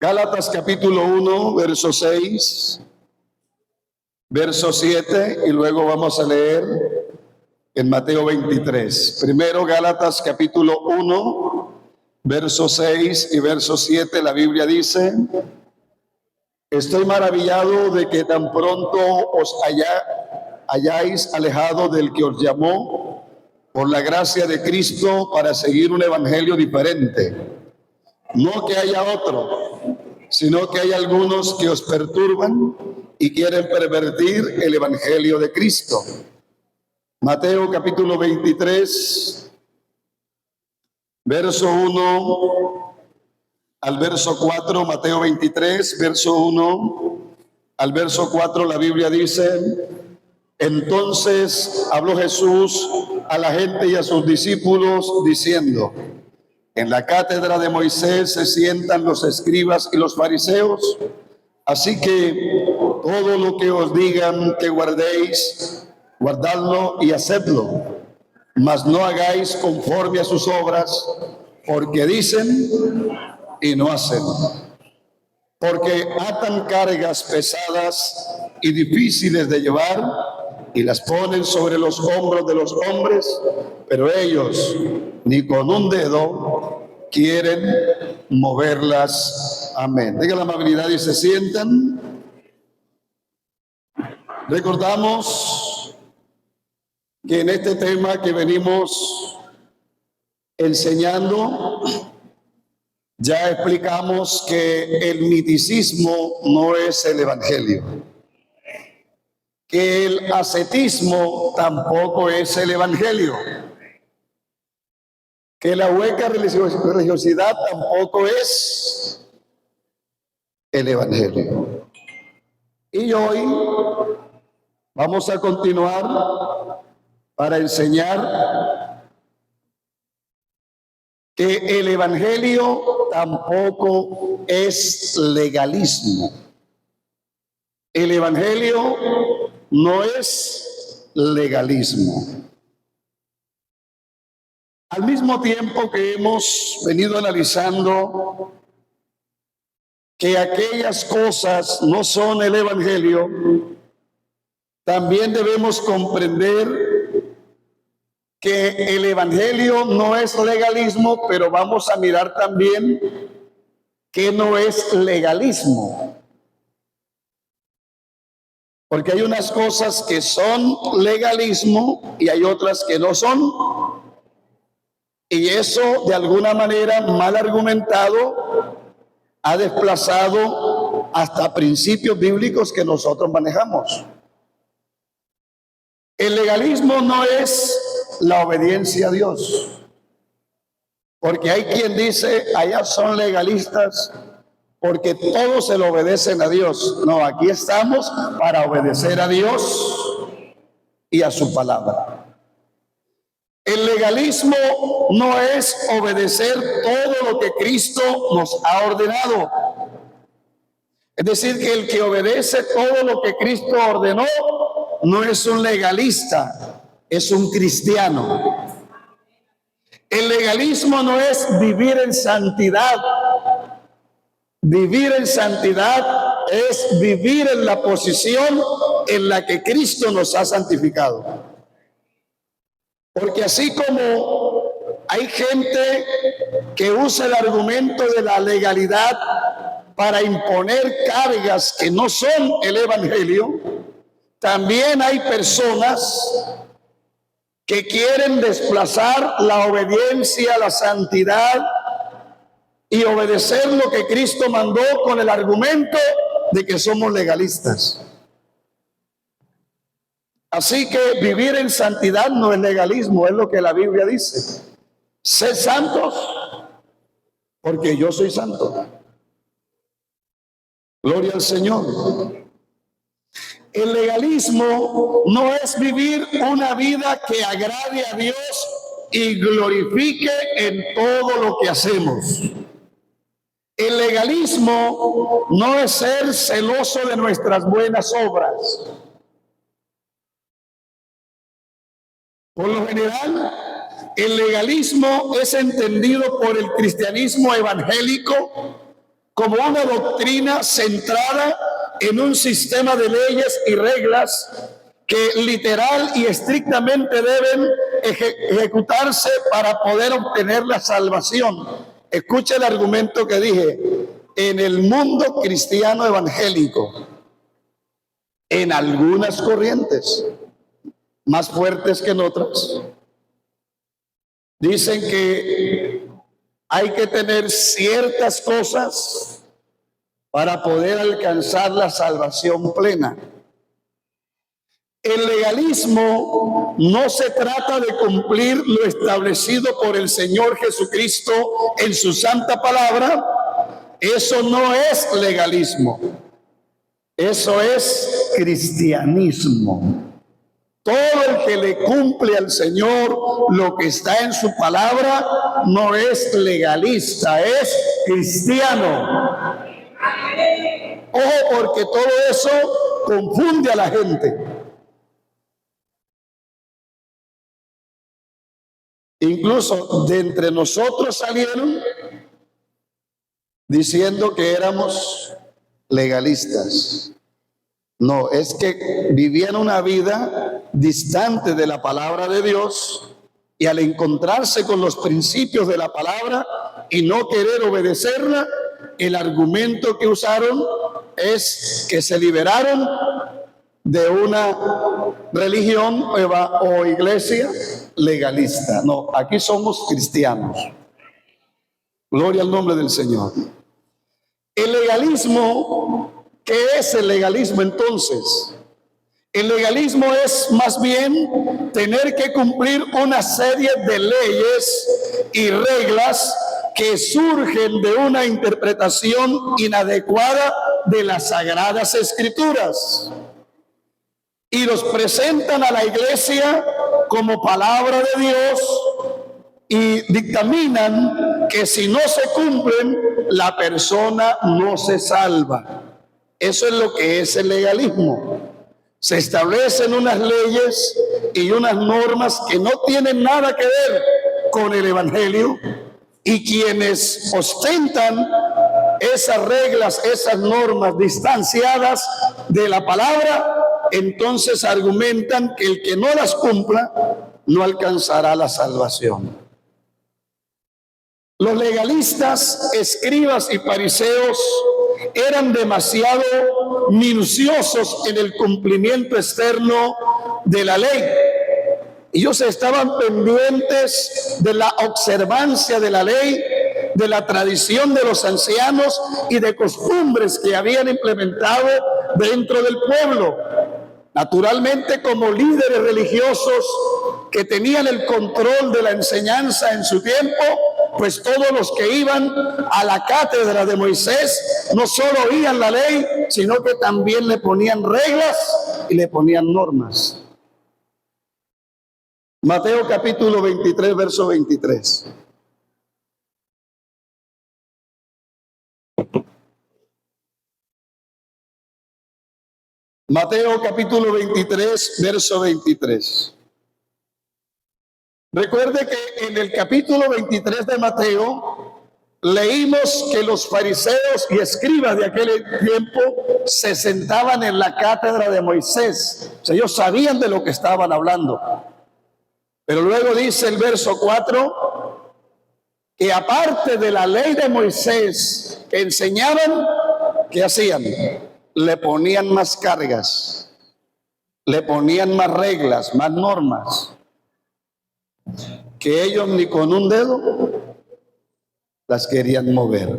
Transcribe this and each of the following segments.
Gálatas capítulo 1, verso 6, verso 7, y luego vamos a leer en Mateo 23. Primero Gálatas capítulo 1, verso 6 y verso 7, la Biblia dice: estoy maravillado de que tan pronto os hayáis alejado del que os llamó por la gracia de Cristo para seguir un evangelio diferente. No que haya otro, sino que hay algunos que os perturban y quieren pervertir el evangelio de Cristo. Mateo capítulo 23, verso 1 al verso 4, Mateo 23, verso 1 al verso 4, la Biblia dice: entonces habló Jesús a la gente y a sus discípulos diciendo: en la cátedra de Moisés se sientan los escribas y los fariseos, así que todo lo que os digan que guardéis, guardadlo y hacedlo, mas no hagáis conforme a sus obras, porque dicen y no hacen. Porque atan cargas pesadas y difíciles de llevar y las ponen sobre los hombros de los hombres, pero ellos ni con un dedo quieren moverlas. Amén. Tengan la amabilidad y se sientan. Recordamos que en este tema que venimos enseñando, ya explicamos que el miticismo no es el evangelio, que el ascetismo tampoco es el evangelio, que la hueca religiosidad tampoco es el evangelio. Y hoy vamos a continuar para enseñar que el evangelio tampoco es legalismo. El evangelio no es legalismo. Al mismo tiempo que hemos venido analizando que aquellas cosas no son el evangelio, también debemos comprender que el evangelio no es legalismo, pero vamos a mirar también que no es legalismo. Porque hay unas cosas que son legalismo y hay otras que no son. Y eso, de alguna manera, mal argumentado, ha desplazado hasta principios bíblicos que nosotros manejamos. El legalismo no es la obediencia a Dios, porque hay quien dice, allá son legalistas porque todos se lo obedecen a Dios. No, aquí estamos para obedecer a Dios y a su palabra. El legalismo no es obedecer todo lo que Cristo nos ha ordenado. Es decir, que el que obedece todo lo que Cristo ordenó no es un legalista, es un cristiano. El legalismo no es vivir en santidad. Vivir en santidad es vivir en la posición en la que Cristo nos ha santificado. Porque así como hay gente que usa el argumento de la legalidad para imponer cargas que no son el evangelio, también hay personas que quieren desplazar la obediencia, la santidad y obedecer lo que Cristo mandó con el argumento de que somos legalistas. Así que vivir en santidad no es legalismo, es lo que la Biblia dice. Sed santos, porque yo soy santo. Gloria al Señor. El legalismo no es vivir una vida que agrade a Dios y glorifique en todo lo que hacemos. El legalismo no es ser celoso de nuestras buenas obras. Por lo general, el legalismo es entendido por el cristianismo evangélico como una doctrina centrada en un sistema de leyes y reglas que literal y estrictamente deben ejecutarse para poder obtener la salvación. Escucha el argumento que dije: en el mundo cristiano evangélico, en algunas corrientes más fuertes que en otras, dicen que hay que tener ciertas cosas para poder alcanzar la salvación plena. El legalismo no se trata de cumplir lo establecido por el Señor Jesucristo en su santa palabra. Eso no es legalismo, eso es cristianismo. Todo el que le cumple al Señor lo que está en su palabra no es legalista, es cristiano. Ojo, porque todo eso confunde a la gente. Incluso de entre nosotros salieron diciendo que éramos legalistas. No, es que vivían una vida distante de la palabra de Dios, y al encontrarse con los principios de la palabra y no querer obedecerla, el argumento que usaron es que se liberaron de una religión o iglesia legalista. No, aquí somos cristianos. Gloria al nombre del Señor. El legalismo, ¿qué es el legalismo entonces? El legalismo es más bien tener que cumplir una serie de leyes y reglas que surgen de una interpretación inadecuada de las Sagradas Escrituras y los presentan a la iglesia como palabra de Dios, y dictaminan que si no se cumplen, la persona no se salva. Eso es lo que es el legalismo. Se establecen unas leyes y unas normas que no tienen nada que ver con el evangelio, y quienes ostentan esas reglas, esas normas distanciadas de la palabra, entonces argumentan que el que no las cumpla no alcanzará la salvación. Los legalistas, escribas y fariseos eran demasiado minuciosos en el cumplimiento externo de la ley. Ellos estaban pendientes de la observancia de la ley, de la tradición de los ancianos y de costumbres que habían implementado dentro del pueblo. Naturalmente, como líderes religiosos que tenían el control de la enseñanza en su tiempo, pues todos los que iban a la cátedra de Moisés no solo oían la ley, sino que también le ponían reglas y le ponían normas. Mateo capítulo 23, verso 23. Mateo capítulo 23, verso 23. Recuerde que en el capítulo 23 de Mateo leímos que los fariseos y escribas de aquel tiempo se sentaban en la cátedra de Moisés. O sea, ellos sabían de lo que estaban hablando. Pero luego dice el verso 4 que aparte de la ley de Moisés que enseñaban, ¿qué hacían? Le ponían más cargas, le ponían más reglas, más normas, que ellos ni con un dedo las querían mover.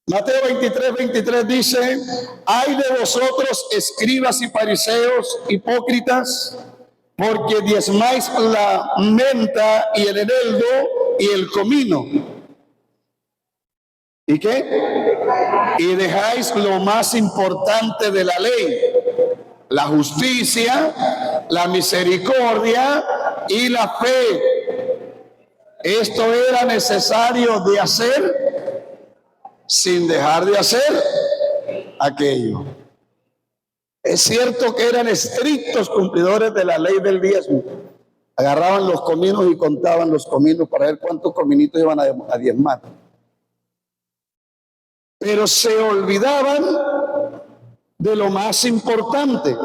Mateo 23, 23 dice: ay de vosotros, escribas y fariseos hipócritas, porque diezmáis la menta y el eneldo y el comino. ¿Y qué? Y dejáis lo más importante de la ley: la justicia, la misericordia y la fe. Esto era necesario de hacer sin dejar de hacer aquello. Es cierto que eran estrictos cumplidores de la ley del diezmo. Agarraban los cominos y contaban los cominos para ver cuántos cominitos iban a diezmar. pero se olvidaban de lo más importante.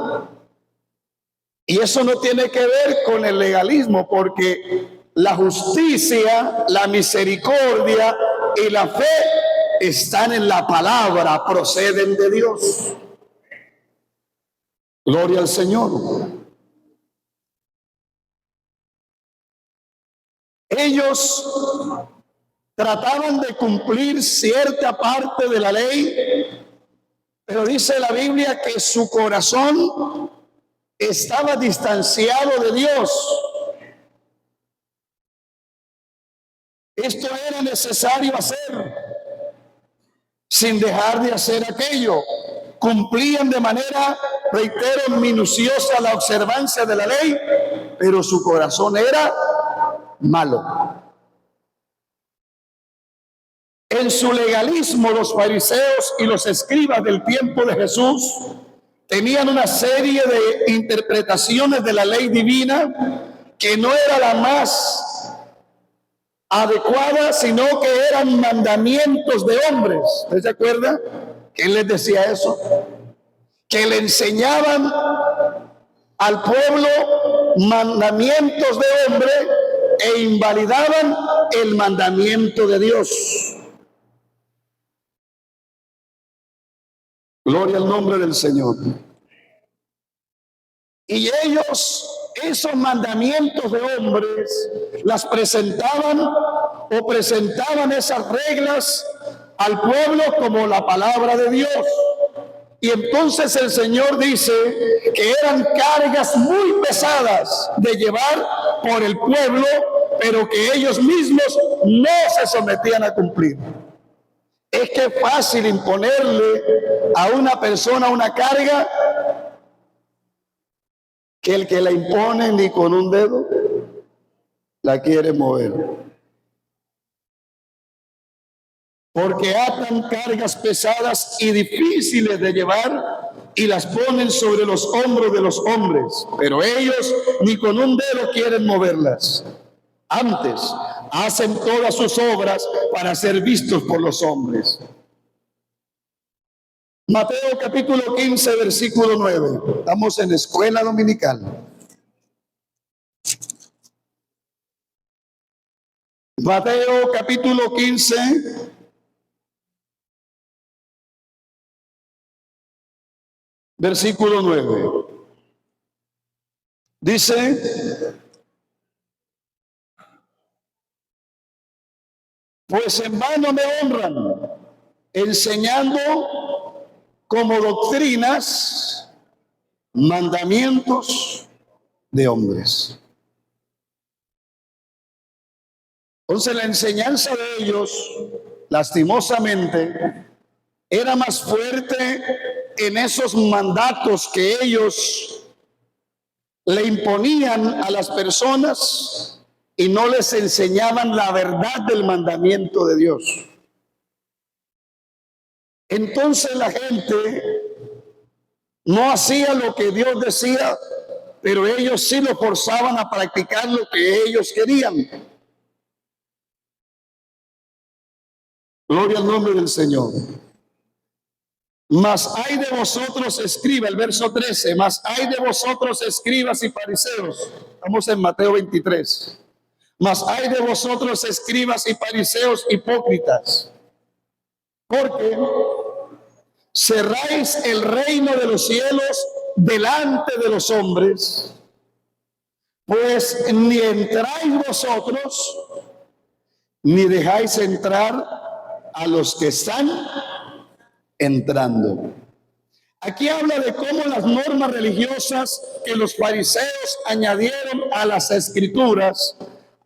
Y eso no tiene que ver con el legalismo, porque la justicia, la misericordia y la fe están en la palabra, proceden de Dios. Gloria al Señor. Ellos trataban de cumplir cierta parte de la ley, pero dice la Biblia que su corazón estaba distanciado de Dios. Esto era necesario hacer, sin dejar de hacer aquello. Cumplían de manera, reitero, minuciosa la observancia de la ley, pero su corazón era malo. En su legalismo, los fariseos y los escribas del tiempo de Jesús tenían una serie de interpretaciones de la ley divina que no era la más adecuada, sino que eran mandamientos de hombres. ¿Usted se acuerda? ¿Quién les decía eso? Que le enseñaban al pueblo mandamientos de hombre e invalidaban el mandamiento de Dios. Gloria al nombre del Señor. Y ellos, esos mandamientos de hombres, las presentaban o presentaban esas reglas al pueblo como la palabra de Dios. Y entonces el Señor dice que eran cargas muy pesadas de llevar por el pueblo, pero que ellos mismos no se sometían a cumplir. Es que es fácil imponerle a una persona una carga que el que la impone ni con un dedo la quiere mover. Porque atan cargas pesadas y difíciles de llevar y las ponen sobre los hombros de los hombres, pero ellos ni con un dedo quieren moverlas. Antes, hacen todas sus obras para ser vistos por los hombres. Mateo capítulo 15, versículo 9. Estamos en escuela dominical. Mateo capítulo 15, versículo 9. Dice: pues en vano me honran, enseñando como doctrinas mandamientos de hombres. Entonces la enseñanza de ellos, lastimosamente, era más fuerte en esos mandatos que ellos le imponían a las personas y no les enseñaban la verdad del mandamiento de Dios. Entonces la gente no hacía lo que Dios decía, pero ellos sí lo forzaban a practicar lo que ellos querían. Gloria al nombre del Señor. Mas hay de vosotros, escriba, el verso 13, mas hay de vosotros, escribas y fariseos. Estamos en Mateo 23. Mas hay de vosotros, escribas y fariseos hipócritas, porque cerráis el reino de los cielos delante de los hombres, pues ni entráis vosotros, ni dejáis entrar a los que están entrando. Aquí habla de cómo las normas religiosas que los fariseos añadieron a las escrituras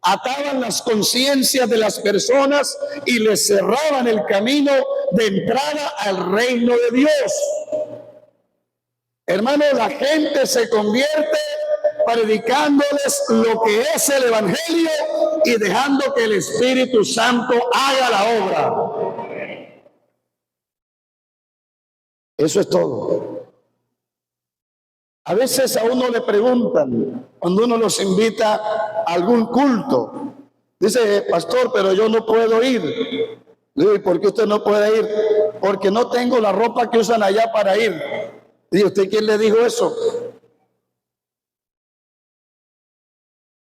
ataban las conciencias de las personas y les cerraban el camino de entrada al reino de Dios. Hermano, la gente se convierte predicándoles lo que es el evangelio y dejando que el Espíritu Santo haga la obra. Eso es todo. A veces a uno le preguntan, cuando uno los invita a algún culto, dice: pastor, pero yo no puedo ir. Le digo: ¿y por qué usted no puede ir? porque no tengo la ropa que usan allá para ir. ¿Y usted quién le dijo eso?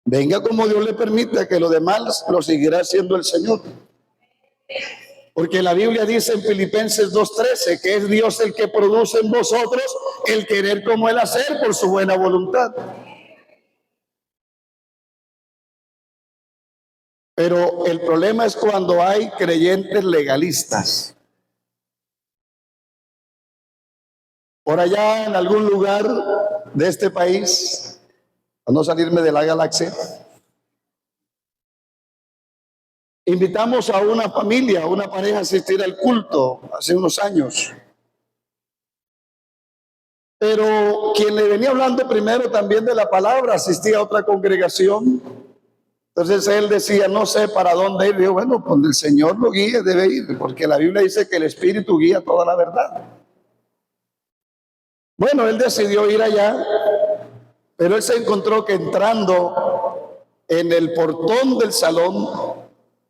Venga como Dios le permita, que lo demás lo seguirá haciendo el Señor. Porque la Biblia dice en Filipenses 2:13 que es Dios el que produce en vosotros el querer como el hacer por su buena voluntad. Pero el problema es cuando hay creyentes legalistas. Por allá en algún lugar de este país, a no salirme de la galaxia, invitamos a una familia, a una pareja a asistir al culto hace unos años. Pero quien le venía hablando primero también de la palabra asistía a otra congregación. Entonces él decía, no sé para dónde ir. Digo, bueno, donde el Señor lo guíe debe ir, porque la Biblia dice que el Espíritu guía toda la verdad. Bueno, él decidió ir allá, pero él se encontró que entrando en el portón del salón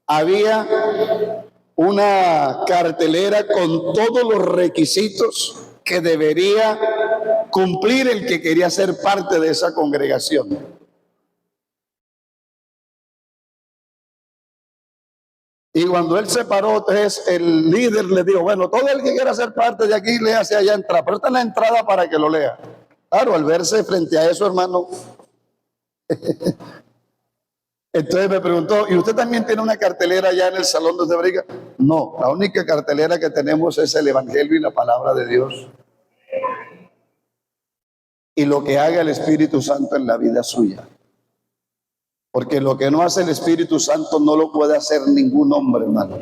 había una cartelera con todos los requisitos que debería cumplir el que quería ser parte de esa congregación. Y cuando él se paró, entonces el líder le dijo, bueno, todo el que quiera ser parte de aquí, léase allá entrar, pero está en la entrada para que lo lea. Claro, al verse frente a eso, hermano, entonces me preguntó, ¿y usted también tiene una cartelera allá en el salón donde briga? No, la única cartelera que tenemos es el Evangelio y la palabra de Dios. Y lo que haga el Espíritu Santo en la vida suya. Porque lo que no hace el Espíritu Santo no lo puede hacer ningún hombre, hermano.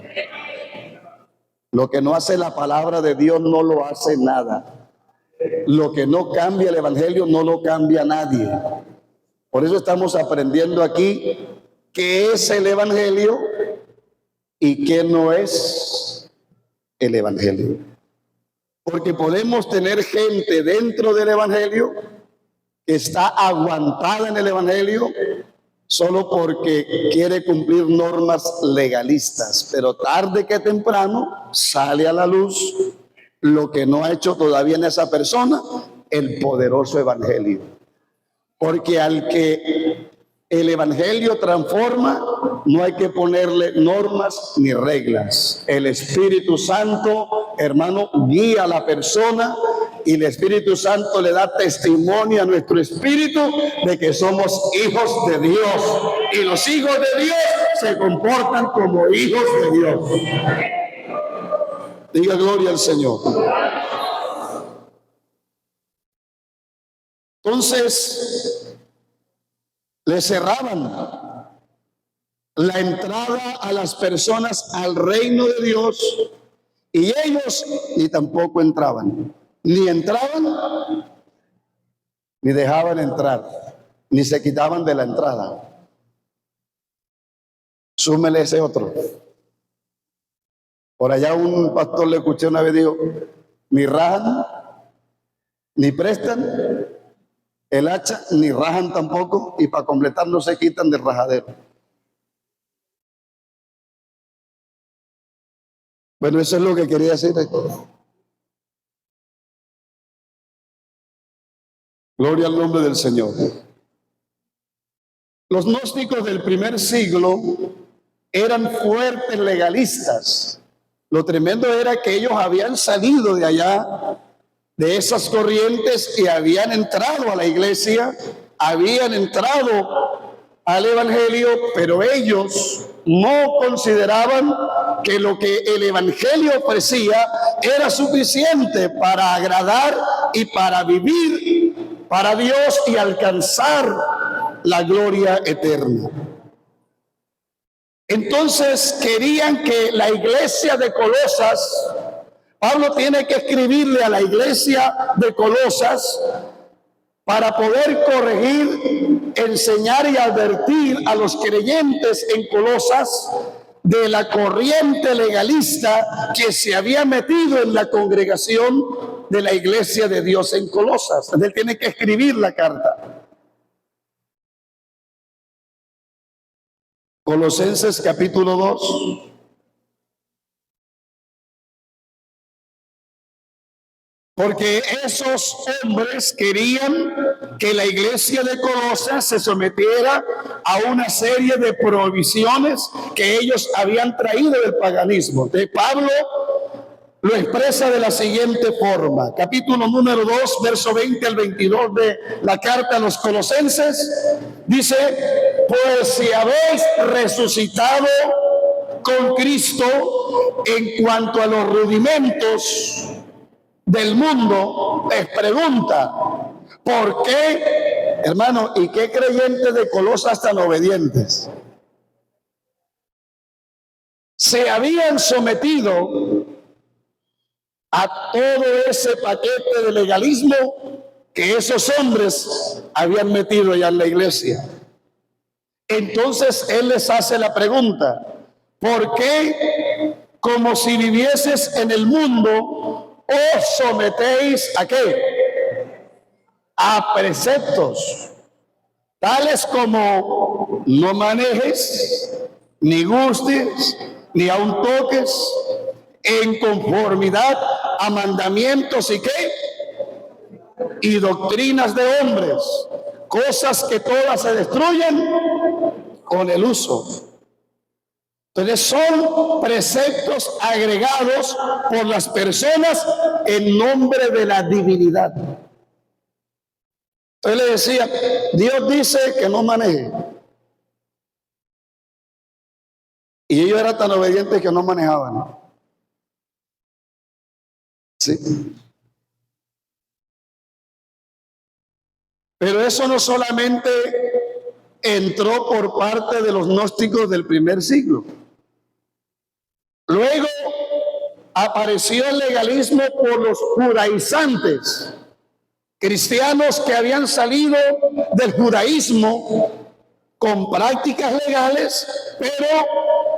Lo que no hace la palabra de Dios no lo hace nada. Lo que no cambia el Evangelio no lo cambia nadie. Por eso estamos aprendiendo aquí qué es el Evangelio y qué no es el Evangelio. Porque podemos tener gente dentro del Evangelio que está aguantada en el Evangelio solo porque quiere cumplir normas legalistas, pero tarde que temprano sale a la luz lo que no ha hecho todavía en esa persona, el poderoso Evangelio. Porque al que el Evangelio transforma, no hay que ponerle normas ni reglas. El Espíritu Santo, hermano, guía a la persona y el Espíritu Santo le da testimonio a nuestro espíritu de que somos hijos de Dios. Y los hijos de Dios se comportan como hijos de Dios. Diga gloria al Señor. Entonces, le cerraban la entrada a las personas al reino de Dios y ellos ni tampoco entraban, ni entraban, ni dejaban entrar, ni se quitaban de la entrada. Súmele ese otro. Por allá un pastor le escuché una vez, dijo, ni rajan, ni prestan el hacha, ni rajan tampoco, y para completar no se quitan del rajadero. Bueno, eso es lo que quería decir. Gloria al nombre del Señor. Los gnósticos del primer siglo eran fuertes legalistas. Lo tremendo era que ellos habían salido de allá, de esas corrientes, y habían entrado a la iglesia, habían entrado al Evangelio, pero ellos no consideraban que lo que el Evangelio ofrecía era suficiente para agradar y para vivir para Dios y alcanzar la gloria eterna. Entonces querían que la iglesia de Colosas, Pablo tiene que escribirle a la iglesia de Colosas para poder corregir, enseñar y advertir a los creyentes en Colosas de la corriente legalista que se había metido en la congregación de la iglesia de Dios en Colosas. Él tiene que escribir la carta. Colosenses capítulo 2. Porque esos hombres querían que la iglesia de Colosas se sometiera a una serie de prohibiciones que ellos habían traído del paganismo. De Pablo lo expresa de la siguiente forma. Capítulo número 2, verso 20 al 22 de la carta a los Colosenses. Dice, pues si habéis resucitado con Cristo en cuanto a los rudimentos del mundo, les pregunta, ¿por qué, hermano, y qué creyentes de Colosas tan obedientes? Se habían sometido a todo ese paquete de legalismo que esos hombres habían metido ya en la iglesia. Entonces él les hace la pregunta, ¿por qué, como si vivieses en el mundo, os sometéis a qué? A preceptos, tales como no manejes, ni gustes, ni aun toques, en conformidad a mandamientos y qué, y doctrinas de hombres, cosas que todas se destruyen con el uso. Entonces son preceptos agregados por las personas en nombre de la divinidad. Entonces le decía, Dios dice que no maneje. Y ellos eran tan obedientes que no manejaban. Sí. Pero eso no solamente entró por parte de los gnósticos del primer siglo. Luego apareció el legalismo por los judaizantes, cristianos que habían salido del judaísmo con prácticas legales, pero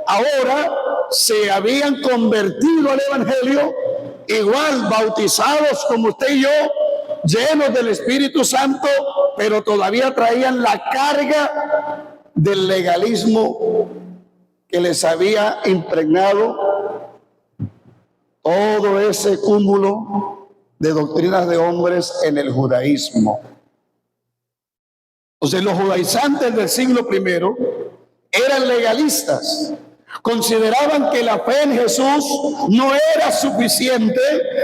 ahora se habían convertido al evangelio, igual bautizados como usted y yo, llenos del Espíritu Santo, pero todavía traían la carga del legalismo que les había impregnado todo ese cúmulo de doctrinas de hombres en el judaísmo. Entonces los judaizantes del siglo primero eran legalistas. Consideraban que la fe en Jesús no era suficiente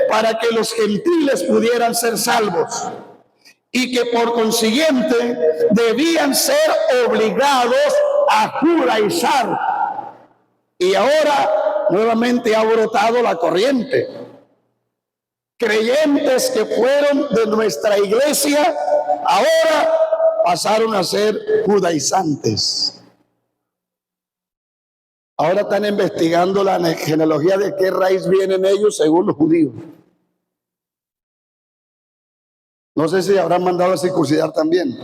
para que los gentiles pudieran ser salvos y que por consiguiente debían ser obligados a judaizar. Y ahora nuevamente ha brotado la corriente. Creyentes que fueron de nuestra iglesia ahora pasaron a ser judaizantes. Ahora están investigando la genealogía de qué raíz vienen ellos según los judíos. No sé si habrán mandado a circuncidar también.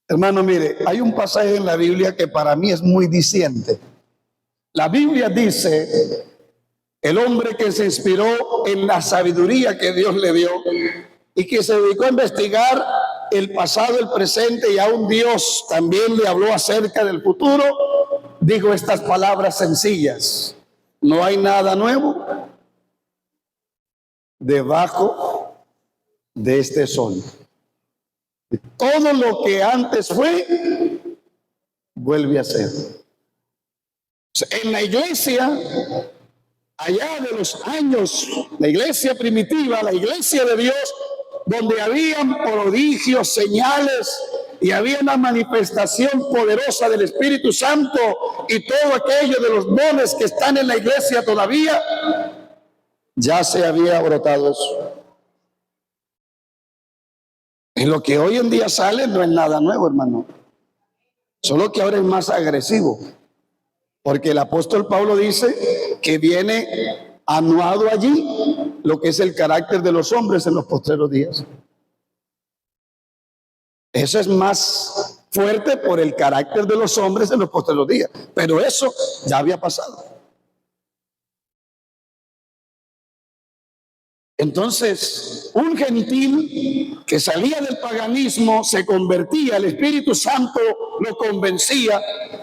Hermano, mire, hay un pasaje en la Biblia que para mí es muy diciente. La Biblia dice, el hombre que se inspiró en la sabiduría que Dios le dio y que se dedicó a investigar el pasado, el presente y aún Dios también le habló acerca del futuro, dijo estas palabras sencillas: no hay nada nuevo debajo de este sol. Todo lo que antes fue, vuelve a ser. En la iglesia, allá de los años, la iglesia primitiva, la iglesia de Dios, donde habían prodigios, señales y había una manifestación poderosa del Espíritu Santo y todo aquello de los dones que están en la iglesia todavía, ya se había brotado eso. Y lo que hoy en día sale no es nada nuevo, hermano. Solo que ahora es más agresivo. Porque el apóstol Pablo dice que viene anuado allí lo que es el carácter de los hombres en los postreros días. Eso es más fuerte por el carácter de los hombres en los postreros días. Pero eso ya había pasado. Entonces, un gentil que salía del paganismo se convertía, el Espíritu Santo lo convencía,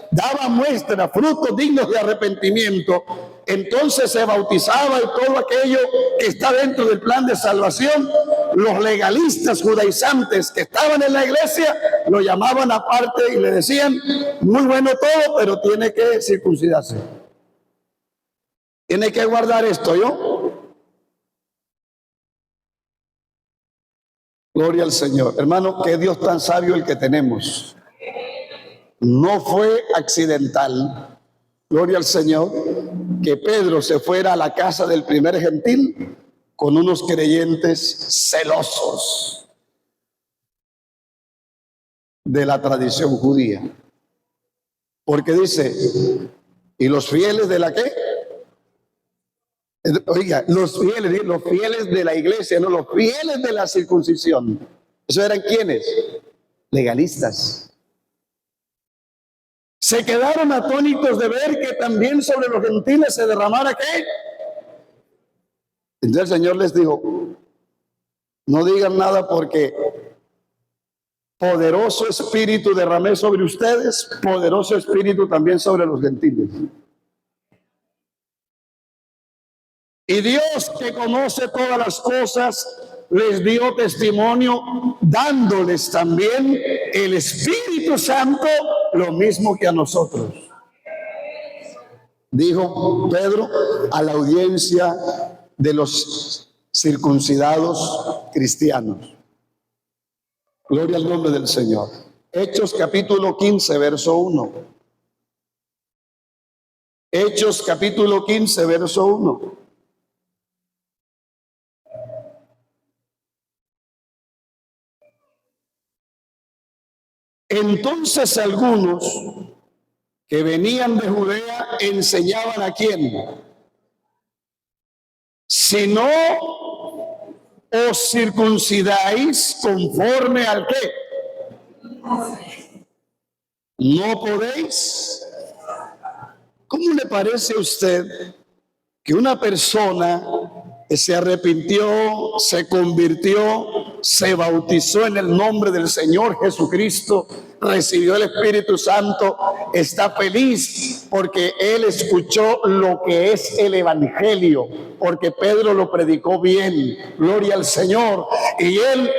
daba muestra, frutos dignos de arrepentimiento, entonces se bautizaba y todo aquello que está dentro del plan de salvación. Los legalistas judaizantes que estaban en la iglesia lo llamaban aparte y le decían: muy bueno todo, pero tiene que circuncidarse, tiene que guardar esto. Gloria al Señor. Hermano, qué Dios tan sabio el que tenemos. No fue accidental, gloria al Señor, que Pedro se fuera a la casa del primer gentil con unos creyentes celosos de la tradición judía. Porque dice, ¿y los fieles de la qué? Oiga, los fieles de la iglesia, no los fieles de la circuncisión. ¿Eso eran quiénes? Legalistas. Se quedaron atónitos de ver que también sobre los gentiles se derramara ¿qué? Entonces el Señor les dijo: no digan nada, porque poderoso espíritu derramé sobre ustedes, poderoso espíritu también sobre los gentiles. Y Dios, que conoce todas las cosas, les dio testimonio, dándoles también el Espíritu Santo, lo mismo que a nosotros. Dijo Pedro a la audiencia de los circuncidados cristianos. Gloria al nombre del Señor. Hechos capítulo 15, verso 1. Hechos capítulo 15, verso 1. Entonces algunos que venían de Judea enseñaban ¿a quién? Si no os circuncidáis conforme al qué, no podéis. ¿Cómo le parece a usted que una persona que se arrepintió, se convirtió, se bautizó en el nombre del Señor Jesucristo, recibió el Espíritu Santo, está feliz porque él escuchó lo que es el Evangelio, porque Pedro lo predicó bien, gloria al Señor, y él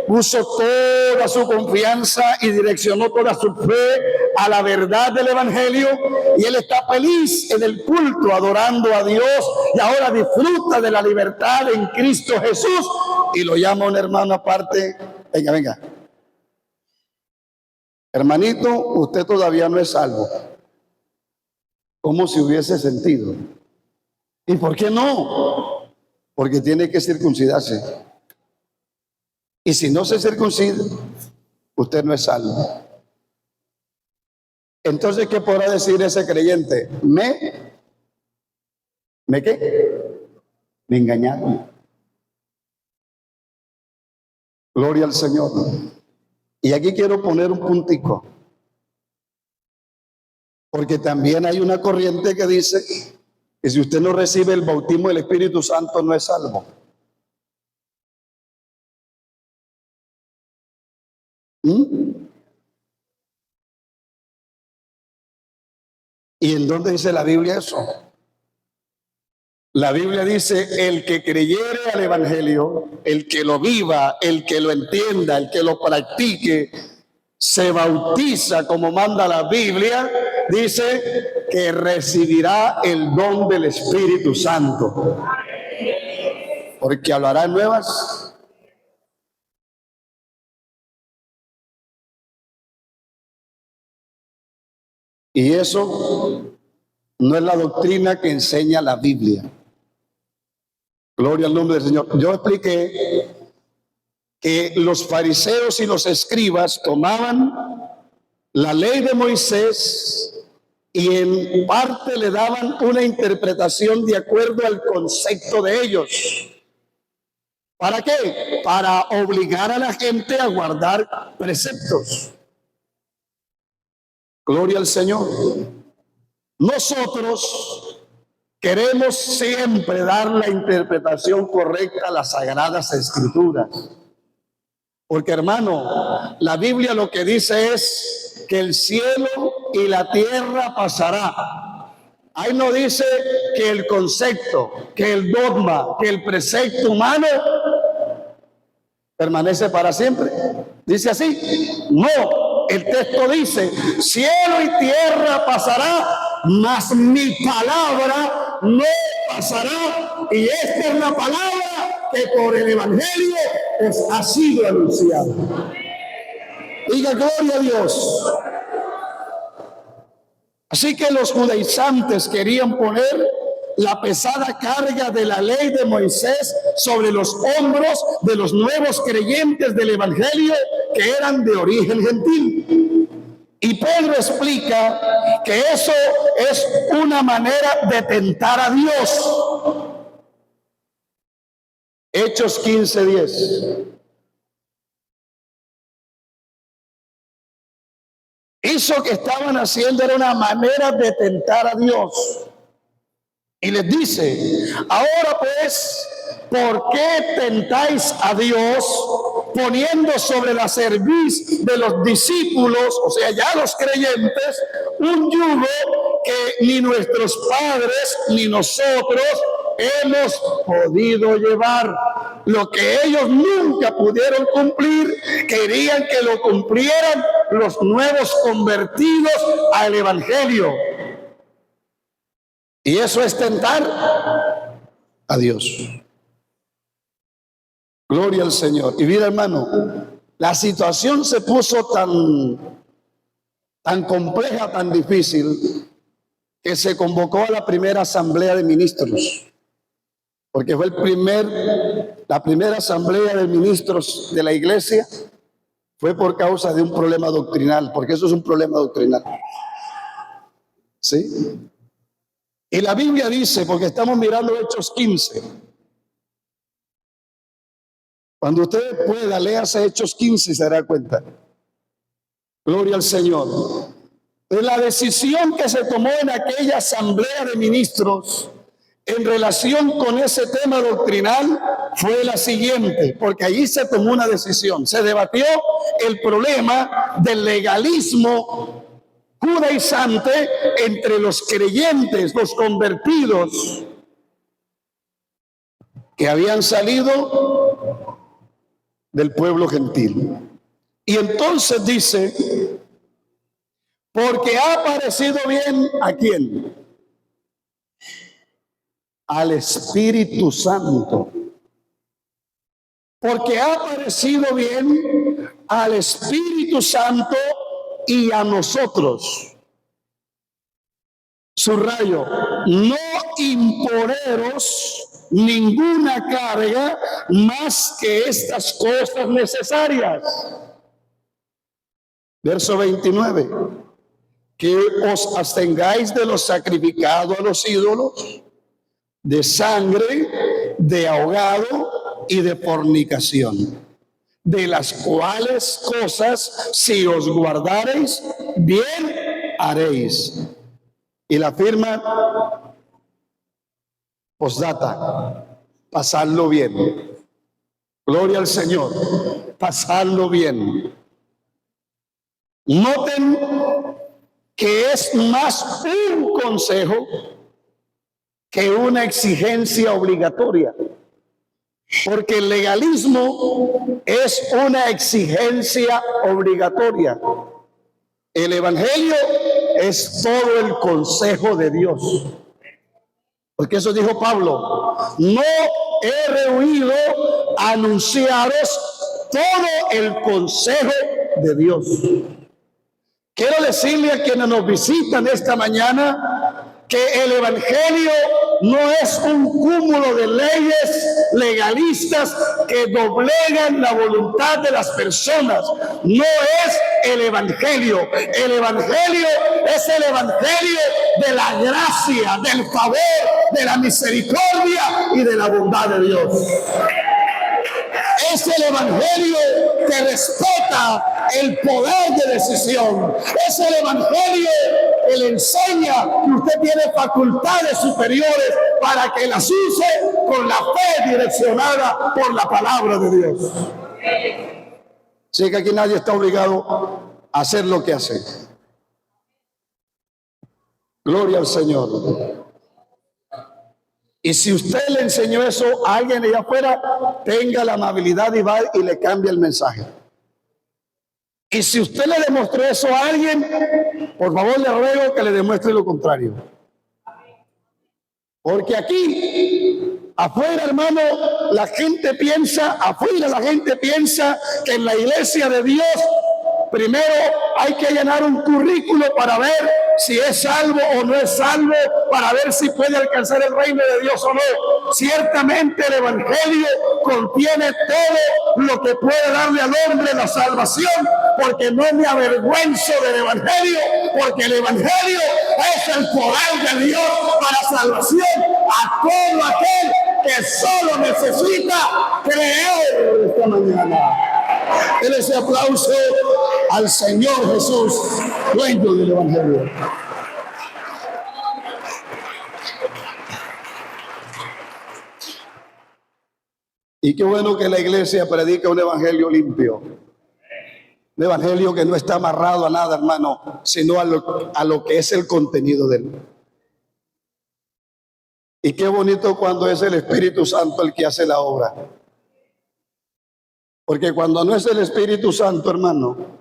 puso toda su confianza y direccionó toda su fe a la verdad del Evangelio, y él está feliz en el culto adorando a Dios, y ahora disfruta de la libertad en Cristo Jesús, y lo llama un hermano aparte: venga, hermanito, usted todavía no es salvo. Como si hubiese sentido. ¿Y por qué no? Porque tiene que circuncidarse. Y si no se circuncida, usted no es salvo. Entonces, ¿qué podrá decir ese creyente? ¿Me qué? Me engañaron. Gloria al Señor. Y aquí quiero poner un puntico, porque también hay una corriente que dice que si usted no recibe el bautismo del Espíritu Santo, no es salvo. ¿Y en dónde dice la Biblia eso? La Biblia dice: el que creyere al Evangelio, el que lo viva, el que lo entienda, el que lo practique, se bautiza como manda la Biblia, dice que recibirá el don del Espíritu Santo, porque hablará en nuevas. Y eso no es la doctrina que enseña la Biblia. Gloria al nombre del Señor. Yo expliqué que los fariseos y los escribas tomaban la ley de Moisés y en parte le daban una interpretación de acuerdo al concepto de ellos. ¿Para qué? Para obligar a la gente a guardar preceptos. Gloria al Señor. Nosotros Queremos siempre dar la interpretación correcta a las Sagradas Escrituras. Porque, hermano, la Biblia lo que dice es que el cielo y la tierra pasará. Ahí no dice que el concepto, que el dogma, que el precepto humano permanece para siempre. Dice así. No, el texto dice, cielo y tierra pasará, mas mi palabra no pasará. Y esta es la palabra que por el Evangelio os ha sido anunciada. Diga gloria a Dios. Así que los judaizantes querían poner la pesada carga de la ley de Moisés sobre los hombros de los nuevos creyentes del Evangelio que eran de origen gentil. Y Pedro explica que eso es una manera de tentar a Dios. Hechos 15:10. Eso que estaban haciendo era una manera de tentar a Dios. Y les dice, ahora pues, ¿por qué tentáis a Dios poniendo sobre la cerviz de los discípulos, o sea, ya los creyentes, un yugo que ni nuestros padres ni nosotros hemos podido llevar? Lo que ellos nunca pudieron cumplir, querían que lo cumplieran los nuevos convertidos al Evangelio. Y eso es tentar a Dios. Gloria al Señor. Y mira, hermano, la situación se puso tan compleja, tan difícil, que se convocó a la primera asamblea de ministros. Porque fue la primera asamblea de ministros de la iglesia, fue por causa de un problema doctrinal, porque eso es un problema doctrinal. ¿Sí? Y la Biblia dice, porque estamos mirando Hechos 15. Cuando usted pueda, léase Hechos 15 y se dará cuenta. Gloria al Señor. La decisión que se tomó en aquella asamblea de ministros en relación con ese tema doctrinal fue la siguiente, porque allí se tomó una decisión. Se debatió el problema del legalismo judaizante entre los creyentes, los convertidos que habían salido del pueblo gentil. Y entonces dice, porque ha parecido bien ¿a quién? Al Espíritu Santo. Porque ha parecido bien al Espíritu Santo y a nosotros. Subrayo, no imponeros ninguna carga más que estas cosas necesarias. Verso 29. Que os abstengáis de lo sacrificado a los ídolos, de sangre, de ahogado y de fornicación, de las cuales cosas, si os guardareis, bien haréis. Y la firma, postdata, pasarlo bien. Gloria al Señor, pasarlo bien. Noten que es más un consejo que una exigencia obligatoria. Porque el legalismo es una exigencia obligatoria. El Evangelio es todo el consejo de Dios. Porque eso dijo Pablo, no he rehuido anunciaros todo el consejo de Dios. Quiero decirle a quienes nos visitan esta mañana que el Evangelio no es un cúmulo de leyes legalistas que doblegan la voluntad de las personas. No es el Evangelio. El Evangelio es el Evangelio de la gracia, del favor, de la misericordia y de la bondad de Dios. Es el Evangelio que respeta el poder de decisión. Es el Evangelio Él enseña que usted tiene facultades superiores para que las use con la fe direccionada por la palabra de Dios. Así que aquí nadie está obligado a hacer lo que hace. Gloria al Señor. Y si usted le enseñó eso a alguien allá afuera, tenga la amabilidad y va y le cambia el mensaje. Y si usted le demostró eso a alguien, por favor le ruego que le demuestre lo contrario. Porque aquí, afuera, hermano, la gente piensa que en la iglesia de Dios, primero hay que llenar un currículo para ver si es salvo o no es salvo, para ver si puede alcanzar el reino de Dios o no. Ciertamente el evangelio contiene todo lo que puede darle al hombre la salvación, porque no me avergüenzo del evangelio, porque el evangelio es el poder de Dios para salvación a todo aquel que solo necesita creer esta mañana. Denle ese aplauso al Señor Jesús, dueño del evangelio. Y qué bueno que la iglesia predica un evangelio limpio. Un evangelio que no está amarrado a nada, hermano, sino a lo que es el contenido de él. Y qué bonito cuando es el Espíritu Santo el que hace la obra. Porque cuando no es el Espíritu Santo, hermano,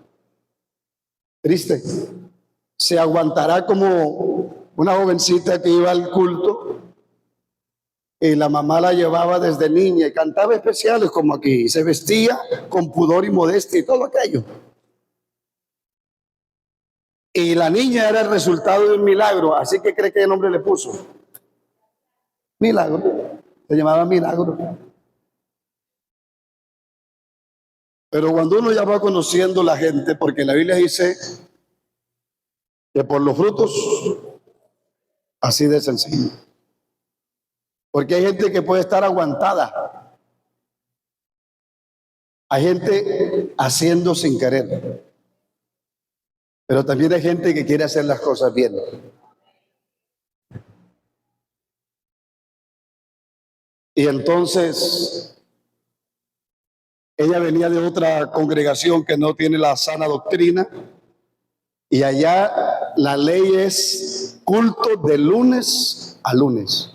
triste, se aguantará como una jovencita que iba al culto y la mamá la llevaba desde niña y cantaba especiales como aquí, y se vestía con pudor y modestia y todo aquello. Y la niña era el resultado de un milagro, así que cree que el nombre le puso Milagro, se llamaba Milagro. Pero cuando uno ya va conociendo la gente, porque la Biblia dice que por los frutos, así de sencillo. Porque hay gente que puede estar aguantada. Hay gente haciendo sin querer. Pero también hay gente que quiere hacer las cosas bien. Y entonces ella venía de otra congregación que no tiene la sana doctrina, y allá la ley es culto de lunes a lunes.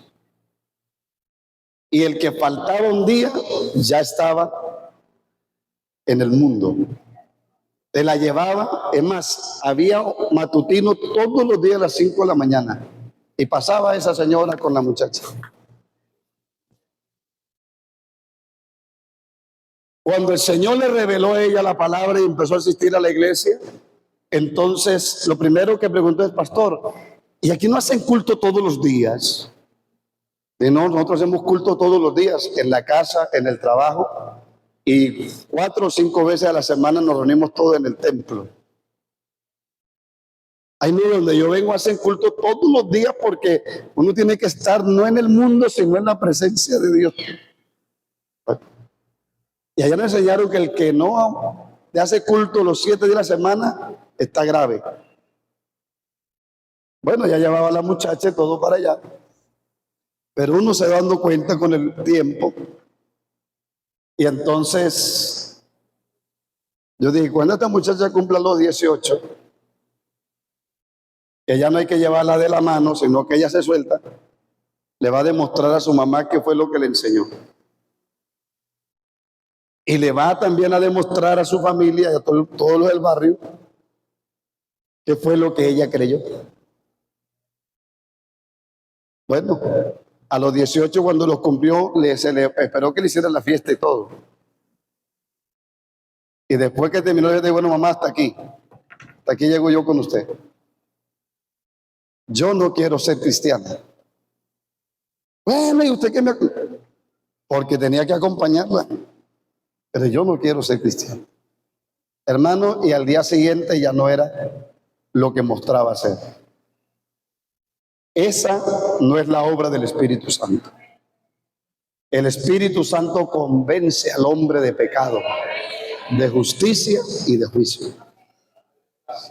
Y el que faltaba un día ya estaba en el mundo. Te la llevaba, es más, había matutino todos los días a las 5 de la mañana. Y pasaba esa señora con la muchacha. Cuando el Señor le reveló a ella la palabra y empezó a asistir a la iglesia, entonces lo primero que preguntó es: pastor, ¿y aquí no hacen culto todos los días? Y no, nosotros hacemos culto todos los días, en la casa, en el trabajo, y 4 o 5 veces a la semana nos reunimos todos en el templo. Ahí donde yo vengo hacen culto todos los días, porque uno tiene que estar no en el mundo, sino en la presencia de Dios. Y allá nos enseñaron que el que no le hace culto los 7 días de la semana está grave. Bueno, ya llevaba a la muchacha todo para allá. Pero uno se va dando cuenta con el tiempo. Y entonces yo dije, cuando esta muchacha cumpla los 18, que ya no hay que llevarla de la mano, sino que ella se suelta, le va a demostrar a su mamá qué fue lo que le enseñó. Y le va también a demostrar a su familia y a todos los del barrio qué fue lo que ella creyó. Bueno, a los 18 cuando los cumplió, se le esperó que le hicieran la fiesta y todo. Y después que terminó, le dije, bueno, mamá, hasta aquí llego yo con usted. Yo no quiero ser cristiana. Bueno, ¿y usted qué me...? Porque tenía que acompañarla. Pero yo no quiero ser cristiano. Hermano, y al día siguiente ya no era lo que mostraba ser. Esa no es la obra del Espíritu Santo. El Espíritu Santo convence al hombre de pecado, de justicia y de juicio.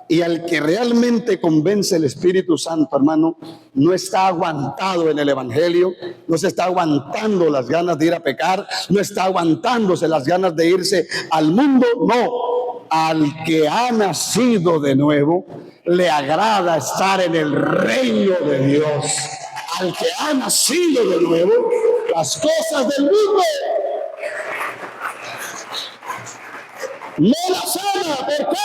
Y al que realmente convence el Espíritu Santo, hermano, no está aguantado en el Evangelio, no se está aguantando las ganas de ir a pecar, no está aguantándose las ganas de irse al mundo, no. Al que ha nacido de nuevo, le agrada estar en el reino de Dios. Al que ha nacido de nuevo, las cosas del mundo no las ama. ¿Por qué?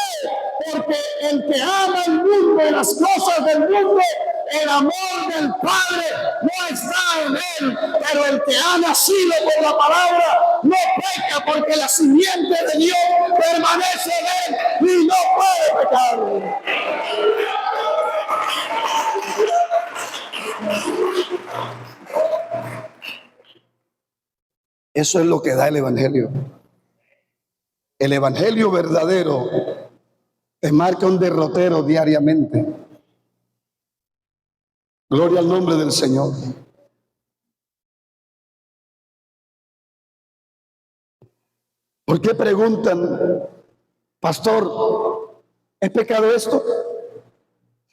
Porque el que ama el mundo y las cosas del mundo, el amor del Padre no está en él. Pero el que ha nacido por la palabra no peca, porque la simiente de Dios permanece en él y no puede pecar. Eso es lo que da el Evangelio. El Evangelio verdadero te marca un derrotero diariamente. Gloria al nombre del Señor. ¿Por qué preguntan, pastor, ¿es pecado esto?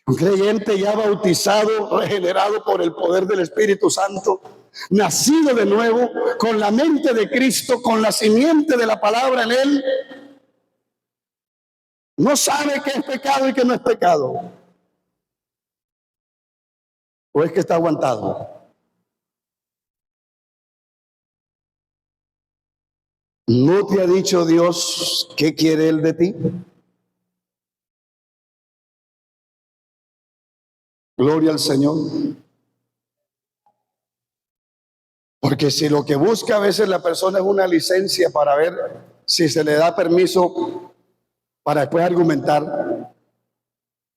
Un creyente ya bautizado, regenerado por el poder del Espíritu Santo, nacido de nuevo, con la mente de Cristo, con la simiente de la palabra en él, no sabe qué es pecado y qué no es pecado. ¿O es que está aguantado? ¿No te ha dicho Dios qué quiere Él de ti? Gloria al Señor. Porque si lo que busca a veces la persona es una licencia para ver si se le da permiso para después argumentar,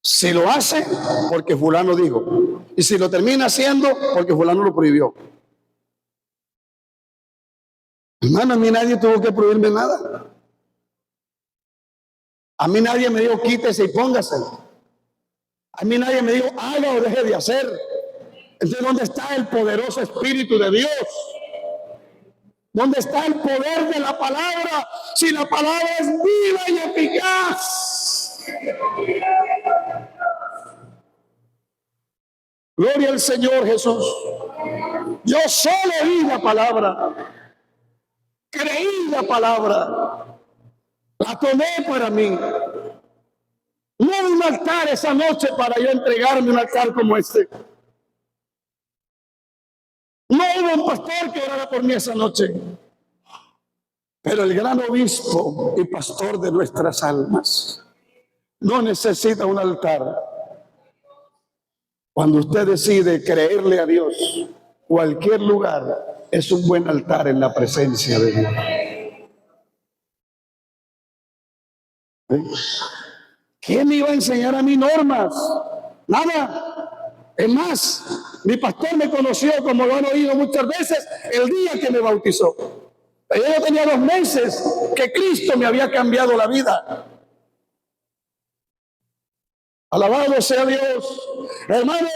si lo hace porque fulano dijo, y si lo termina haciendo porque fulano lo prohibió. Hermano, a mí nadie tuvo que prohibirme nada. A mí nadie me dijo quítese y póngase. A mí nadie me dijo haga o deje de hacer. Entonces, ¿dónde está el poderoso Espíritu de Dios? ¿Dónde está el poder de la palabra? Si la palabra es viva y eficaz. Gloria al Señor Jesús. Yo solo oí la palabra. Creí la palabra. La tomé para mí. No un altar esa noche para yo entregarme un altar como este. No hubo un pastor que orara por mí esa noche. Pero el gran obispo y pastor de nuestras almas no necesita un altar. Cuando usted decide creerle a Dios, cualquier lugar es un buen altar en la presencia de Dios. ¿Quién me iba a enseñar a mí normas? Nada. Es más, mi pastor me conoció, como lo han oído muchas veces, el día que me bautizó. Yo tenía 2 meses que Cristo me había cambiado la vida. Alabado sea Dios. Hermano,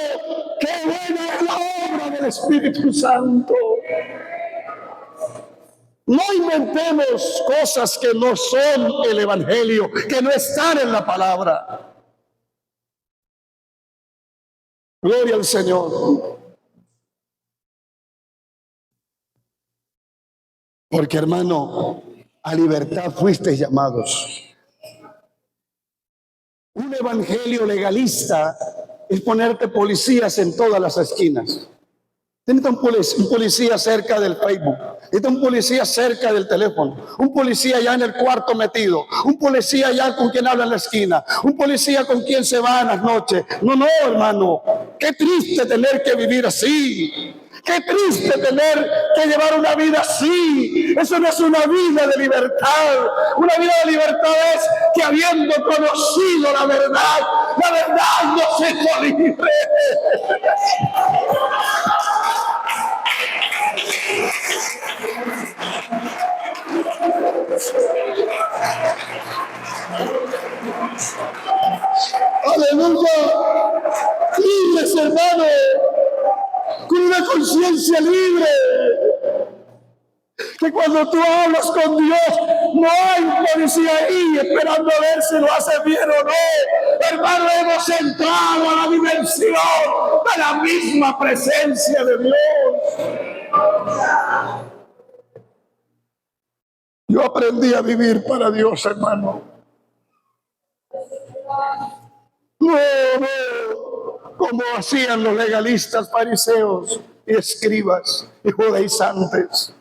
qué buena es la obra del Espíritu Santo. No inventemos cosas que no son el Evangelio, que no están en la palabra. Gloria al Señor. Porque, hermano, a libertad fuisteis llamados. Un evangelio legalista es ponerte policías en todas las esquinas. Tiene un policía cerca del Facebook, tiene un policía cerca del teléfono, un policía ya en el cuarto metido, un policía ya con quien habla en la esquina, un policía con quien se va en las noches. No, hermano, qué triste tener que vivir así. Qué triste tener que llevar una vida así. Eso no es una vida de libertad. Una vida de libertad es que habiendo conocido la verdad nos hizo libre. Aleluya. Libres, hermano, con una conciencia libre, Que cuando tú hablas con Dios, no hay un policía ahí esperando a ver si lo hace bien o no. Hermano, hemos entrado a la dimensión de la misma presencia de Dios. Yo aprendí a vivir para Dios, hermano. No, como hacían los legalistas, fariseos y escribas y judaizantes.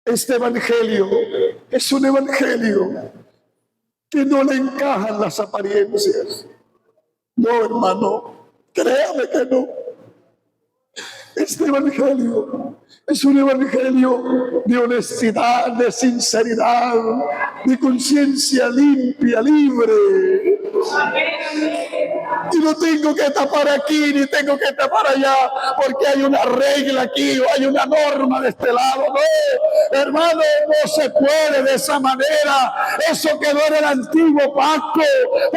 Este evangelio es un evangelio que no le encajan las apariencias. No, hermano, créame que no. Este evangelio es un evangelio de honestidad, de sinceridad, de conciencia limpia, libre. Y no tengo que tapar aquí, ni tengo que tapar allá, porque hay una regla aquí o hay una norma de este lado. No, hermano, no se puede de esa manera. Eso quedó en el antiguo pacto,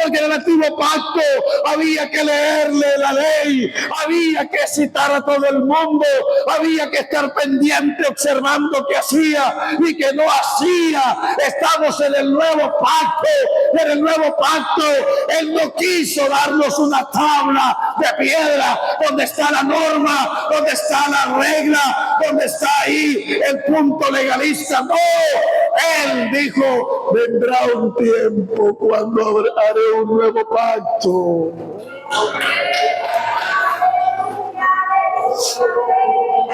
porque en el antiguo pacto había que leerle la ley, había que citar a todo el mundo, había que estar pendiente observando qué hacía y qué no hacía. Estamos en el nuevo pacto. En el nuevo pacto Él no quiso darnos una tabla de piedra donde está la norma, donde está la regla, donde está ahí el punto legalista. No, Él dijo: vendrá un tiempo cuando haré un nuevo pacto.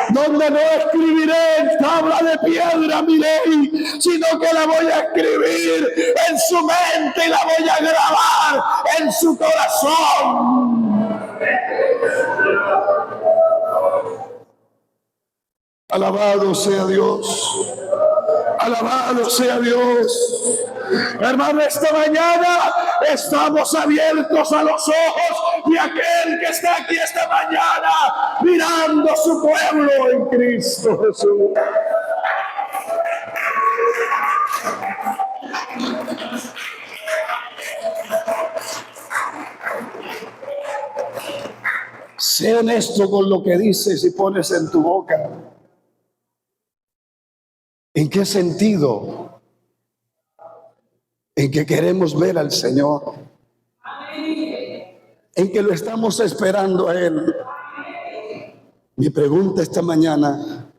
Donde no escribiré en tabla de piedra mi ley, sino que la voy a escribir en su mente y la voy a grabar en su corazón. Alabado sea Dios. Alabado sea Dios. Hermano, esta mañana estamos abiertos a los ojos de aquel que está aquí esta mañana mirando a su pueblo en Cristo Jesús. Sé honesto con lo que dices y pones en tu boca. ¿En qué sentido? En que queremos ver al Señor. En que lo estamos esperando a Él. Mi pregunta esta mañana: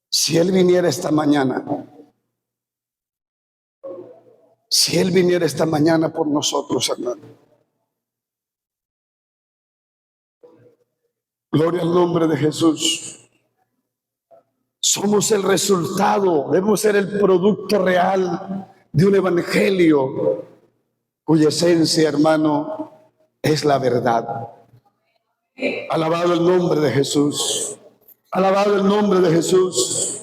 si Él viniera esta mañana, si Él viniera esta mañana por nosotros, hermano. Gloria al nombre de Jesús. Somos el resultado, debemos ser el producto real de un evangelio cuya esencia, hermano, es la verdad. Alabado el nombre de Jesús. Alabado el nombre de Jesús.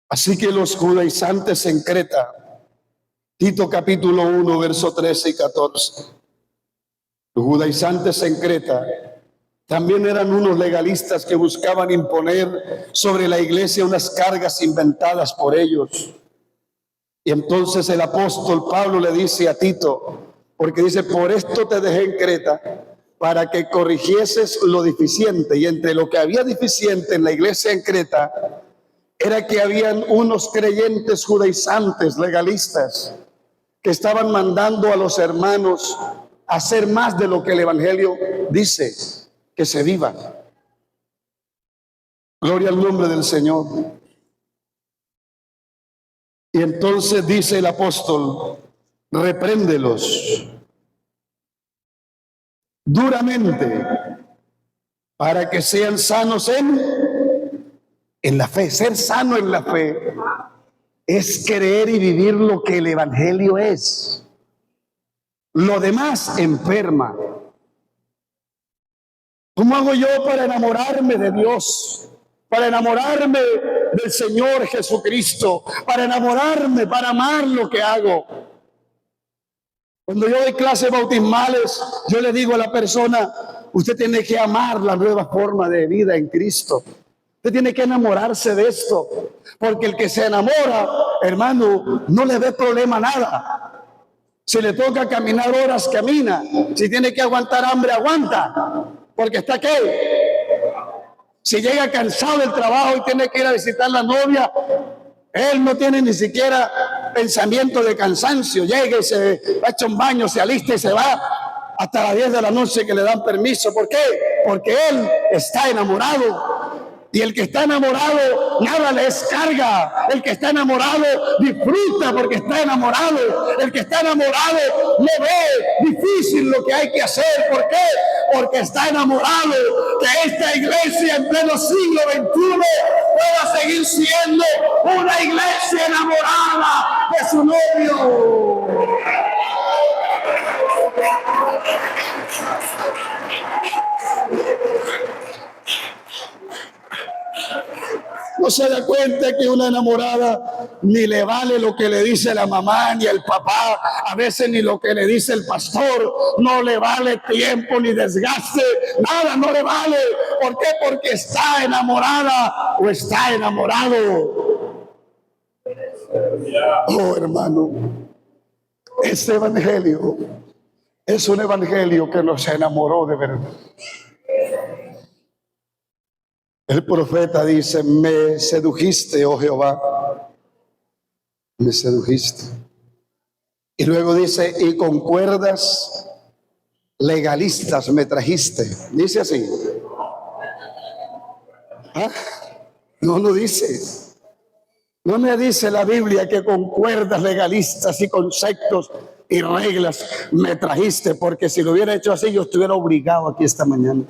Así que los judaizantes en Creta, Tito capítulo 1, verso 13 y 14. Los judaizantes en Creta también eran unos legalistas que buscaban imponer sobre la iglesia unas cargas inventadas por ellos. Y entonces el apóstol Pablo le dice a Tito, porque dice: por esto te dejé en Creta, para que corrigieses lo deficiente. Y entre lo que había deficiente en la iglesia en Creta era que habían unos creyentes judaizantes, legalistas, que estaban mandando a los hermanos a hacer más de lo que el evangelio dice que se viva. Gloria al nombre del Señor. Y entonces dice el apóstol: repréndelos duramente para que sean sanos en la fe. Ser sano en la fe es creer y vivir lo que el evangelio es. Lo demás enferma. ¿Cómo hago yo para enamorarme de Dios? Para enamorarme del Señor Jesucristo, para enamorarme, para amar lo que hago. Cuando yo doy clases bautismales, yo le digo a la persona: usted tiene que amar la nueva forma de vida en Cristo. Usted tiene que enamorarse de esto, porque el que se enamora, hermano, no le ve problema a nada. Si le toca caminar horas, camina. Si tiene que aguantar hambre, aguanta, porque está ¿qué? Si llega cansado del trabajo y tiene que ir a visitar a la novia, él no tiene ni siquiera pensamiento de cansancio. Llega y se va a echar un baño, se alista y se va hasta las 10 de la noche que le dan permiso. ¿Por qué? Porque él está enamorado. Y el que está enamorado, nada le descarga. El que está enamorado disfruta porque está enamorado. El que está enamorado no ve difícil lo que hay que hacer. ¿Por qué? Porque está enamorado. Que esta iglesia en pleno siglo XXI pueda seguir siendo una iglesia enamorada de su novio. No se da cuenta que una enamorada ni le vale lo que le dice la mamá ni el papá, a veces ni lo que le dice el pastor, no le vale tiempo ni desgaste, nada no le vale. ¿Por qué? Porque está enamorada o está enamorado. Oh, hermano, este evangelio es un evangelio que nos enamoró de verdad. El profeta dice: me sedujiste, oh Jehová, me sedujiste. Y luego dice: y con cuerdas legalistas me trajiste. Dice así. ¿Ah? No lo dice. No me dice la Biblia que con cuerdas legalistas y conceptos y reglas me trajiste, porque si lo hubiera hecho así yo estuviera obligado aquí esta mañana.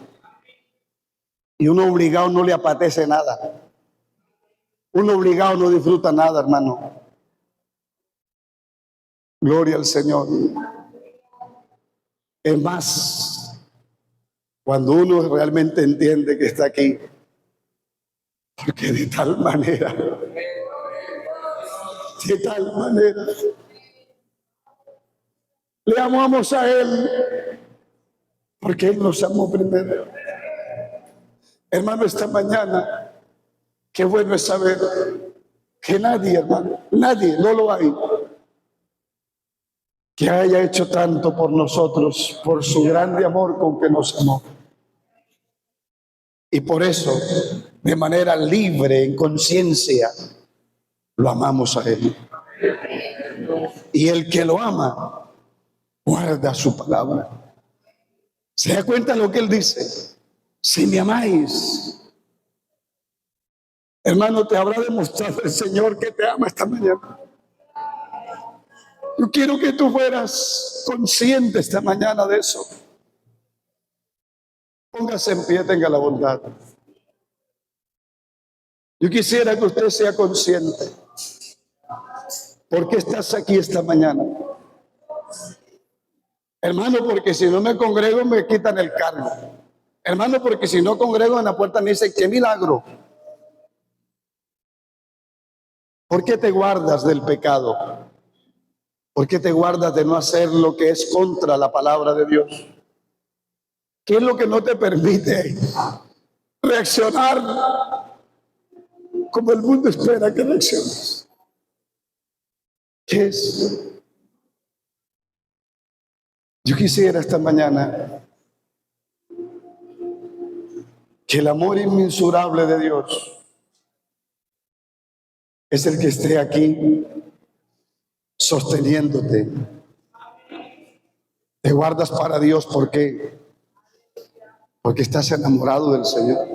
Y uno obligado no le apetece nada. Uno obligado no disfruta nada, hermano. Gloria al Señor. Es más, cuando uno realmente entiende que está aquí, porque de tal manera, le amamos a Él, porque Él nos amó primero. Hermano, esta mañana, qué bueno es saber que nadie, hermano, nadie, no lo hay, que haya hecho tanto por nosotros, por su grande amor con que nos amó. Y por eso, de manera libre, en conciencia, lo amamos a Él. Y el que lo ama, guarda su palabra. ¿Se da cuenta lo que Él dice? Si me amáis, hermano, te habrá demostrado el Señor que te ama esta mañana. Yo quiero que tú fueras consciente esta mañana de eso. Póngase en pie, tenga la bondad. Yo quisiera que usted sea consciente. ¿Por qué estás aquí esta mañana? Hermano, porque si no me congrego me quitan el cargo. Hermano, porque si no congrego en la puerta me dicen: ¡qué milagro! ¿Por qué te guardas del pecado? ¿Por qué te guardas de no hacer lo que es contra la palabra de Dios? ¿Qué es lo que no te permite reaccionar como el mundo espera que reacciones? ¿Qué es? Yo quisiera esta mañana que el amor inmensurable de Dios es el que esté aquí sosteniéndote. Te guardas para Dios porque estás enamorado del Señor.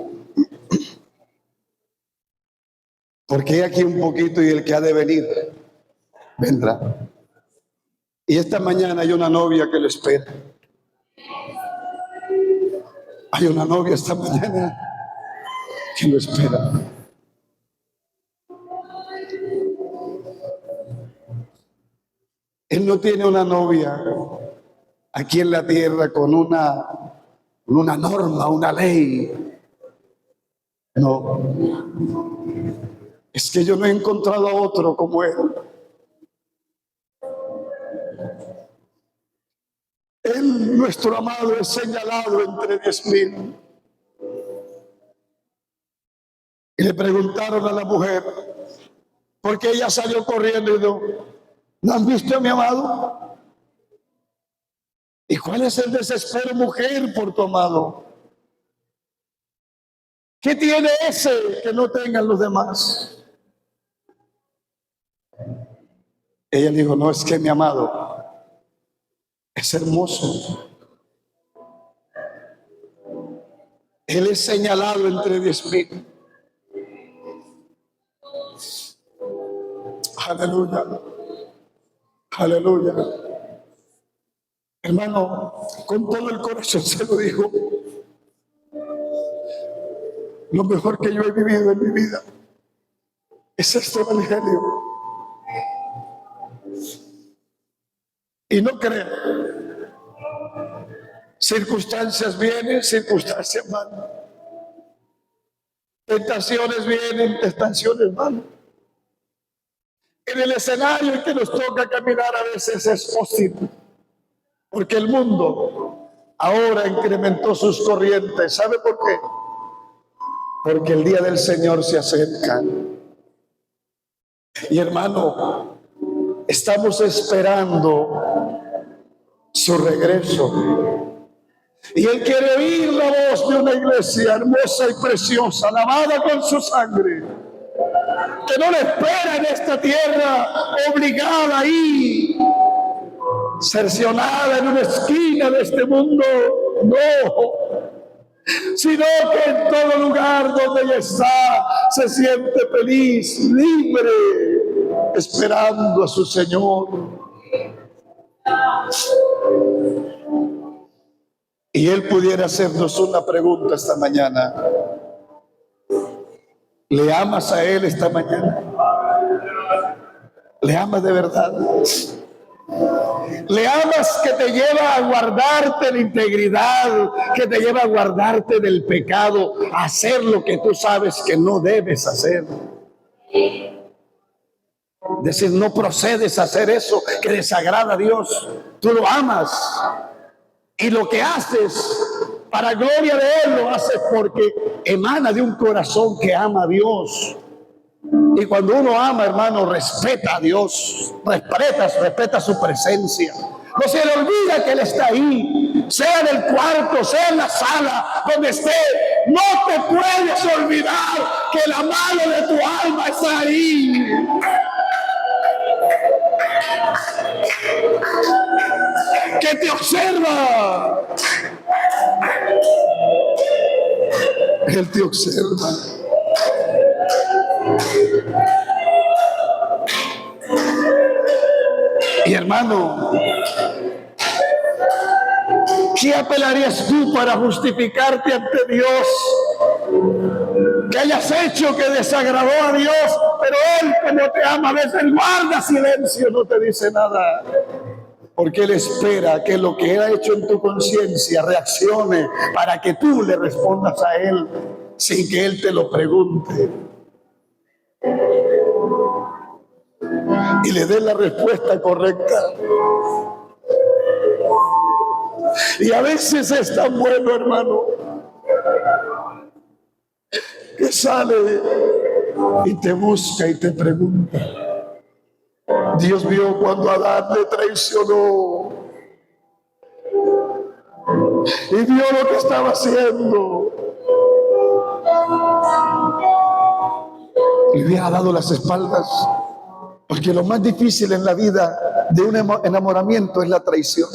Porque aquí un poquito y el que ha de venir vendrá. Y esta mañana hay una novia que lo espera. Hay una novia esta mañana que lo espera. Él no tiene una novia aquí en la tierra con una norma, una ley. No. Es que yo no he encontrado a otro como Él. Él, nuestro amado, es señalado entre 10,000. Y le preguntaron a la mujer, porque ella salió corriendo y dijo: ¿no han visto a mi amado? ¿Y cuál es el desespero, mujer, por tu amado? ¿Qué tiene ese que no tengan los demás? Ella dijo, no, es que mi amado es hermoso. Él es señalado entre 10,000. Aleluya. Aleluya. Hermano, con todo el corazón se lo digo. Lo mejor que yo he vivido en mi vida es este evangelio. Y no crean, circunstancias vienen, circunstancias van. Tentaciones vienen, tentaciones van. En el escenario en que nos toca caminar a veces es hostil, porque el mundo ahora incrementó sus corrientes. ¿Sabe por qué? Porque el día del Señor se acerca. Y hermano, estamos esperando su regreso. Y Él quiere oír la voz de una iglesia hermosa y preciosa, lavada con su sangre, que no le espera en esta tierra, obligada ahí, cercionada en una esquina de este mundo. No, sino que en todo lugar donde ella está se siente feliz, libre, esperando a su Señor. Y Él pudiera hacernos una pregunta esta mañana. ¿Le amas a Él esta mañana? ¿Le amas de verdad? ¿Le amas que te lleva a guardarte la integridad, que te lleva a guardarte del pecado, a hacer lo que tú sabes que no debes hacer? Decir, no procedes a hacer eso que desagrada a Dios. Tú lo amas. Y lo que haces para gloria de Él lo haces porque emana de un corazón que ama a Dios. Y cuando uno ama, hermano, respeta a Dios, respeta su presencia. No se le olvida que Él está ahí, sea en el cuarto, sea en la sala, donde esté. No te puedes olvidar que la mano de tu alma está ahí. Que te observa. Él te observa. Y hermano, ¿qué apelarías tú para justificarte ante Dios? Que hayas hecho que desagradó a Dios, pero Él, que no te ama, a veces guarda silencio, no te dice nada. Porque Él espera que lo que Él ha hecho en tu conciencia reaccione para que tú le respondas a Él sin que Él te lo pregunte. Y le dé la respuesta correcta. Y a veces es tan bueno, hermano, que sale y te busca y te pregunta. Dios vio cuando Adán le traicionó y vio lo que estaba haciendo. Le había dado las espaldas, porque lo más difícil en la vida de un enamoramiento es la traición.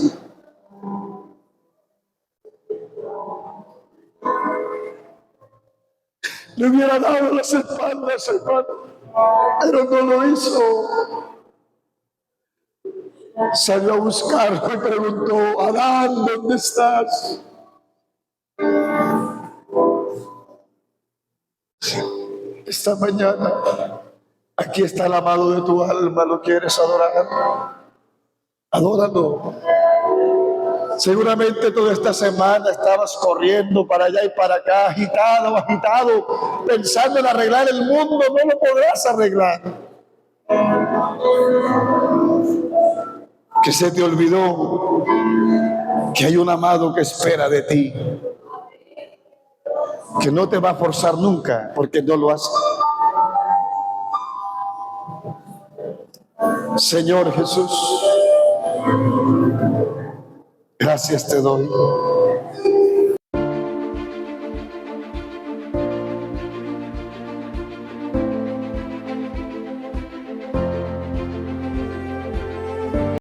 Le hubiera dado las espaldas, hermano, pero no lo hizo. Salió a buscarlo y preguntó, Adán, ¿dónde estás? Esta mañana, aquí está el amado de tu alma. ¿Lo quieres adorar? Adóralo. Seguramente toda esta semana estabas corriendo para allá y para acá, agitado, pensando en arreglar el mundo. No lo podrás arreglar. Que se te olvidó que hay un amado que espera de ti, que no te va a forzar nunca, porque no lo hace. Señor Jesús, gracias te doy.